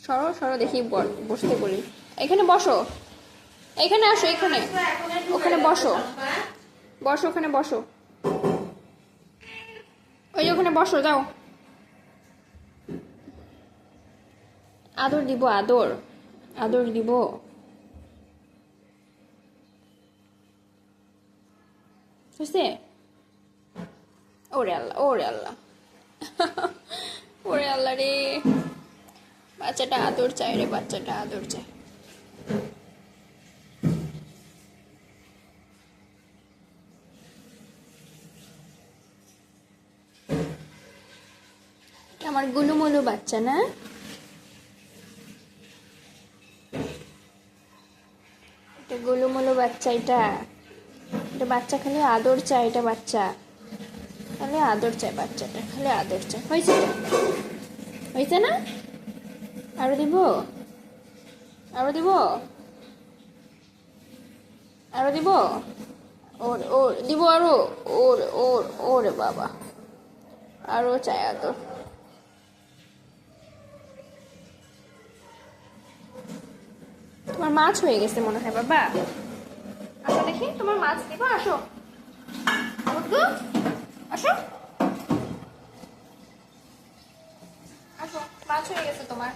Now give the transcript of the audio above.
সরো সরো দেখি বসতে বলি। এখানে বসো, এখানে আসো, এখানে ওখানে বসো, বসো ওখানে বসো, ওই ওখানে বসো, যাও। আদর দিব, আদর আদর দিব। বুঝতে? ওরে আল্লাহ, ওরে আল্লাহ, ওরে আল্লাহ রে, বাচ্চাটা আদর চাই রে, বাচ্চাটা আদর চাই। আমার গুলুমুলু বাচ্চা না? এটা গুলুমুলু বাচ্চা, এটা এটা বাচ্চা খালি আদর চাই, এটা বাচ্চা খালি আদর চাই, বাচ্চাটা খালি আদর চাই। হয়েছে তো? হয়েছে না? আরো দিব, আরো দিব, আরো দিব, ওর ওর দিব আরো, ওর ওর ওরে বাবা, আরো চাই আদর। তোমার মাছ হয়ে গেছে মনে হয় বাবা। আসো দেখি, তোমার মাছ দিব, আসো বুদ্ধু, আসো আসো, মাছ হয়ে গেছে তোমার।